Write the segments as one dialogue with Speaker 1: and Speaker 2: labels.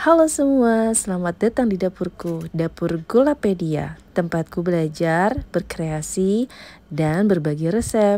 Speaker 1: Halo semua, selamat datang di dapurku, Dapur Gulapedia, tempatku belajar, berkreasi, dan berbagi resep.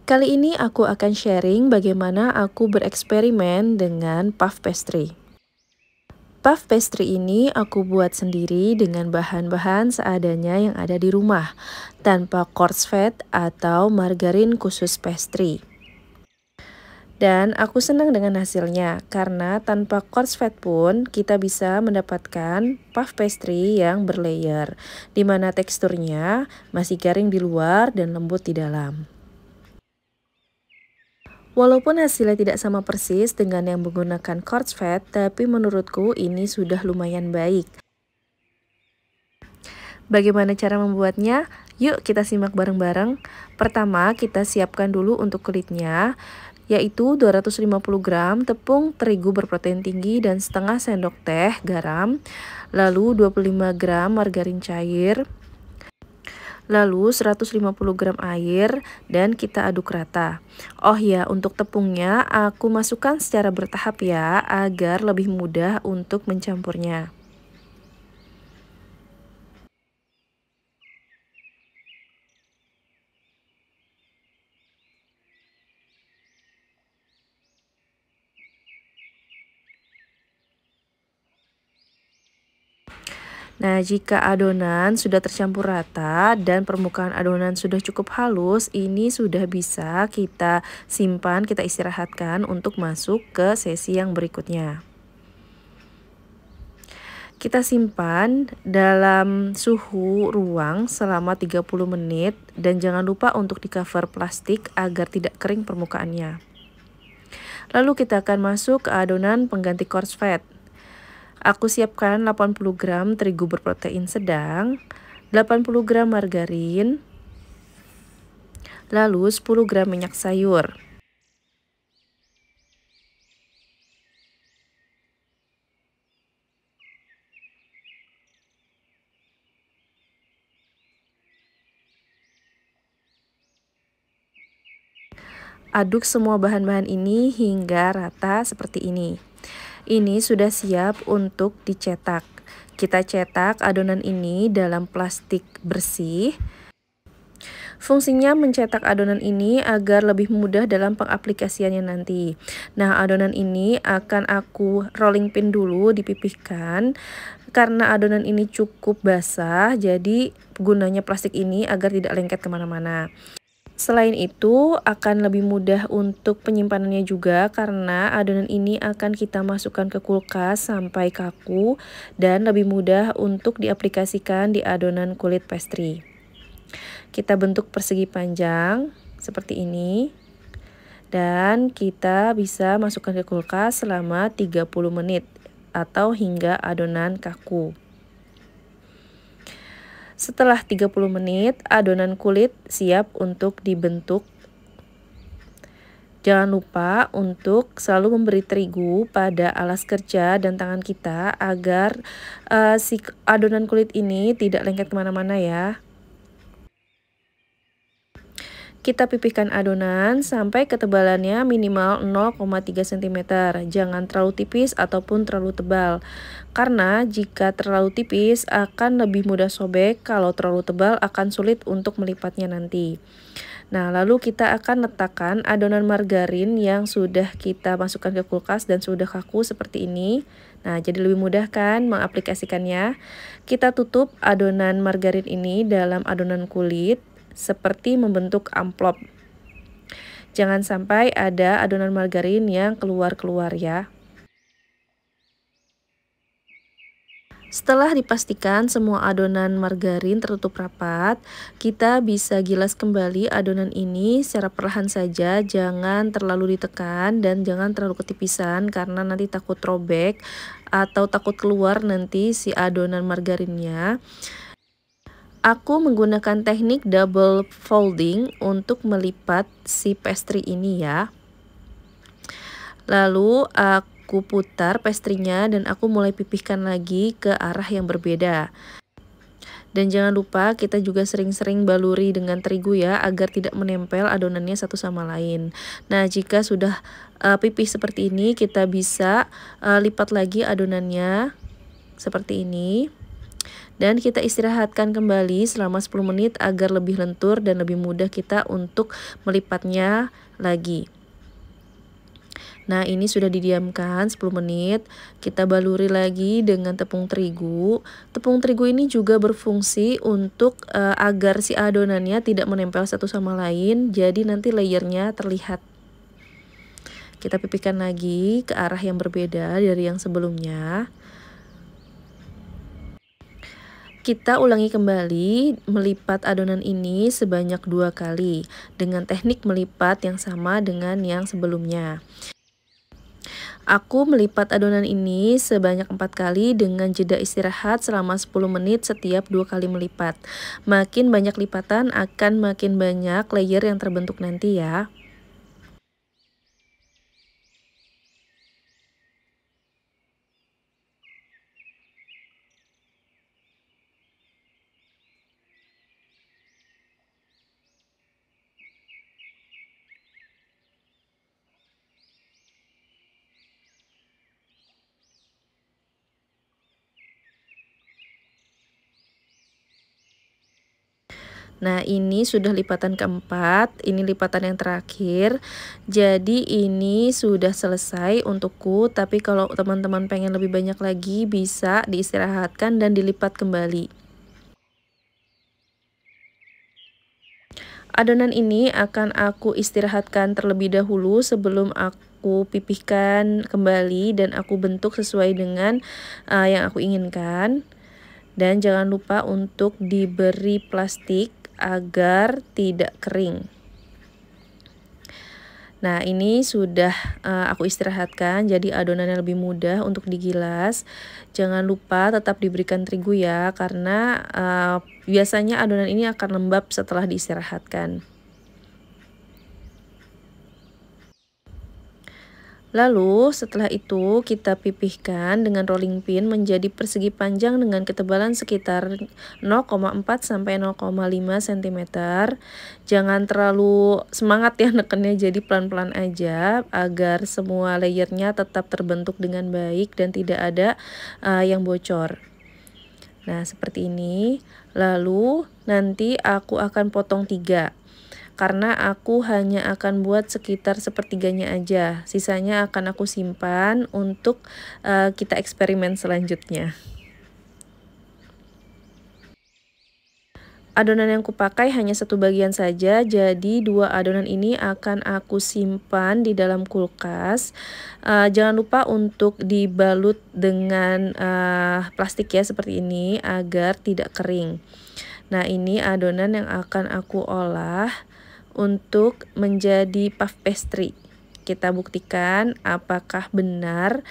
Speaker 1: Kali ini aku akan sharing bagaimana aku bereksperimen dengan puff pastry. Puff pastry ini aku buat sendiri dengan bahan-bahan seadanya yang ada di rumah, tanpa coarse fat atau margarin khusus pastry. Dan aku senang dengan hasilnya, karena tanpa coarse fat pun kita bisa mendapatkan puff pastry yang berlayer, di mana teksturnya masih garing di luar dan lembut di dalam. Walaupun hasilnya tidak sama persis dengan yang menggunakan coarse fat, tapi menurutku ini sudah lumayan baik. Bagaimana cara membuatnya? Yuk kita simak bareng-bareng. Pertama, kita siapkan dulu untuk kulitnya, yaitu 250 gram tepung terigu berprotein tinggi dan setengah sendok teh garam, lalu 25 gram margarin cair, lalu 150 gram air, dan kita aduk rata. Oh ya, untuk tepungnya aku masukkan secara bertahap ya, agar lebih mudah untuk mencampurnya. Nah, jika adonan sudah tercampur rata dan permukaan adonan sudah cukup halus, ini sudah bisa kita simpan, kita istirahatkan untuk masuk ke sesi yang berikutnya. Kita simpan dalam suhu ruang selama 30 menit dan jangan lupa untuk di cover plastik agar tidak kering permukaannya. Lalu kita akan masuk ke adonan pengganti coarse fat. Aku siapkan 80 gram terigu berprotein sedang, 80 gram margarin, lalu 10 gram minyak sayur. Aduk semua bahan-bahan ini hingga rata seperti ini. Ini sudah siap untuk dicetak. Kita cetak adonan ini dalam plastik bersih. Fungsinya mencetak adonan ini agar lebih mudah dalam pengaplikasiannya nanti. Nah, adonan ini akan aku rolling pin dulu, dipipihkan. Karena adonan ini cukup basah, jadi gunanya plastik ini agar tidak lengket kemana-mana. Selain itu, akan lebih mudah untuk penyimpanannya juga karena adonan ini akan kita masukkan ke kulkas sampai kaku dan lebih mudah untuk diaplikasikan di adonan kulit pastry. Kita bentuk persegi panjang seperti ini dan kita bisa masukkan ke kulkas selama 30 menit atau hingga adonan kaku. Setelah 30 menit, adonan kulit siap untuk dibentuk. Jangan lupa untuk selalu memberi terigu pada alas kerja dan tangan kita agar si adonan kulit ini tidak lengket kemana-mana ya. Kita pipihkan adonan sampai ketebalannya minimal 0,3 cm. Jangan terlalu tipis ataupun terlalu tebal. Karena jika terlalu tipis akan lebih mudah sobek, kalau terlalu tebal akan sulit untuk melipatnya nanti. Nah, lalu kita akan letakkan adonan margarin yang sudah kita masukkan ke kulkas dan sudah kaku seperti ini. Nah, jadi lebih mudah kan mengaplikasikannya. Kita tutup adonan margarin ini dalam adonan kulit seperti membentuk amplop. Jangan sampai ada adonan margarin yang keluar-keluar ya. Setelah dipastikan semua adonan margarin tertutup rapat, kita bisa gilas kembali adonan ini secara perlahan saja, jangan terlalu ditekan dan jangan terlalu ketipisan karena nanti takut robek atau takut keluar nanti si adonan margarinnya. Aku menggunakan teknik double folding untuk melipat si pastry ini ya. Lalu aku putar pastry-nya dan aku mulai pipihkan lagi ke arah yang berbeda. Dan jangan lupa kita juga sering-sering baluri dengan terigu ya, agar tidak menempel adonannya satu sama lain. Nah, jika sudah pipih seperti ini, kita bisa lipat lagi adonannya seperti ini. Dan kita istirahatkan kembali selama 10 menit agar lebih lentur dan lebih mudah kita untuk melipatnya lagi. Nah, ini sudah didiamkan 10 menit. Kita baluri lagi dengan tepung terigu. Tepung terigu ini juga berfungsi untuk agar si adonannya tidak menempel satu sama lain, jadi nanti layernya terlihat. Kita pipihkan lagi ke arah yang berbeda dari yang sebelumnya. Kita ulangi kembali melipat adonan ini sebanyak 2 kali dengan teknik melipat yang sama dengan yang sebelumnya. Aku melipat adonan ini sebanyak 4 kali dengan jeda istirahat selama 10 menit setiap 2 kali melipat. Makin banyak lipatan akan makin banyak layer yang terbentuk nanti ya. Nah, ini sudah lipatan keempat, ini lipatan yang terakhir. Jadi ini sudah selesai untukku, tapi kalau teman-teman pengen lebih banyak lagi bisa diistirahatkan dan dilipat kembali. Adonan ini akan aku istirahatkan terlebih dahulu sebelum aku pipihkan kembali dan aku bentuk sesuai dengan yang aku inginkan. Dan jangan lupa untuk diberi plastik agar tidak kering. Nah, ini sudah aku istirahatkan, jadi adonannya lebih mudah untuk digilas. Jangan lupa tetap diberikan terigu ya, karena biasanya adonan ini akan lembab setelah diistirahatkan. Lalu setelah itu kita pipihkan dengan rolling pin menjadi persegi panjang dengan ketebalan sekitar 0,4 sampai 0,5 cm. Jangan terlalu semangat ya nekennya, jadi pelan-pelan aja agar semua layernya tetap terbentuk dengan baik dan tidak ada yang bocor. Nah, seperti ini. Lalu nanti aku akan potong 3. Karena aku hanya akan buat sekitar sepertiganya aja, sisanya akan aku simpan untuk kita eksperimen selanjutnya. Adonan yang kupakai hanya satu bagian saja, jadi 2 adonan ini akan aku simpan di dalam kulkas. Jangan lupa untuk dibalut dengan plastik ya seperti ini agar tidak kering. Nah, ini adonan yang akan aku olah untuk menjadi puff pastry. Kita buktikan apakah benar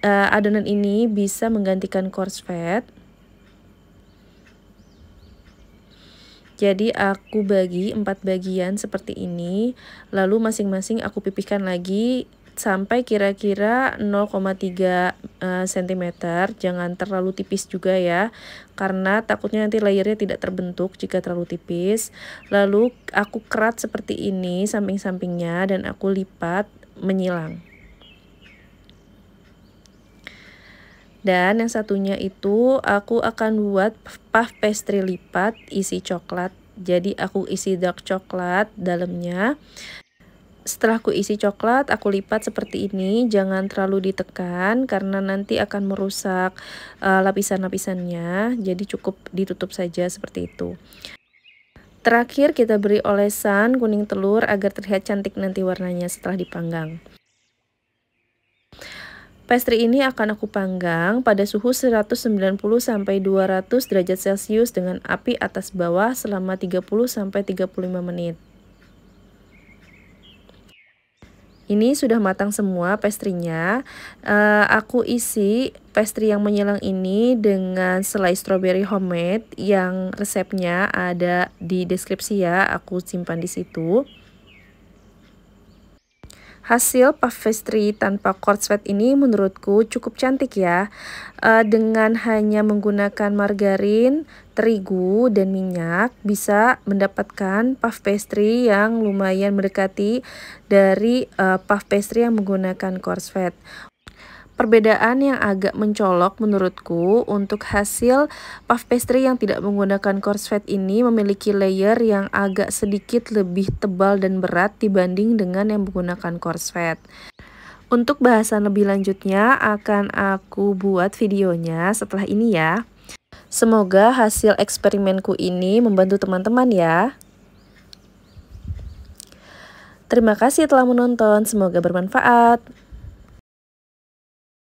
Speaker 1: adonan ini bisa menggantikan coarse fat. Jadi aku bagi 4 bagian seperti ini, lalu masing-masing aku pipihkan lagi sampai kira-kira 0,3 cm. Jangan terlalu tipis juga ya, karena takutnya nanti layernya tidak terbentuk jika terlalu tipis. Lalu aku kerat seperti ini samping-sampingnya dan aku lipat menyilang. Dan yang satunya itu aku akan buat puff pastry lipat isi coklat. Jadi aku isi dark coklat dalamnya. Setelah aku isi coklat, aku lipat seperti ini. Jangan terlalu ditekan karena nanti akan merusak lapisan-lapisannya. Jadi cukup ditutup saja seperti itu. Terakhir kita beri olesan kuning telur agar terlihat cantik nanti warnanya setelah dipanggang. Pastry ini akan aku panggang pada suhu 190 sampai 200 derajat Celcius dengan api atas bawah selama 30 sampai 35 menit. Ini sudah matang semua pastry-nya. Aku isi pastry yang menyilang ini dengan selai strawberry homemade yang resepnya ada di deskripsi ya, aku simpan di situ. Hasil puff pastry tanpa quartz fat ini menurutku cukup cantik ya. Dengan hanya menggunakan margarin, terigu, dan minyak bisa mendapatkan puff pastry yang lumayan mendekati dari puff pastry yang menggunakan quartz fat. Perbedaan yang agak mencolok menurutku untuk hasil puff pastry yang tidak menggunakan quartz fat ini memiliki layer yang agak sedikit lebih tebal dan berat dibanding dengan yang menggunakan quartz fat. Untuk bahasan lebih lanjutnya akan aku buat videonya setelah ini ya. Semoga hasil eksperimenku ini membantu teman-teman ya. Terima kasih telah menonton, semoga bermanfaat.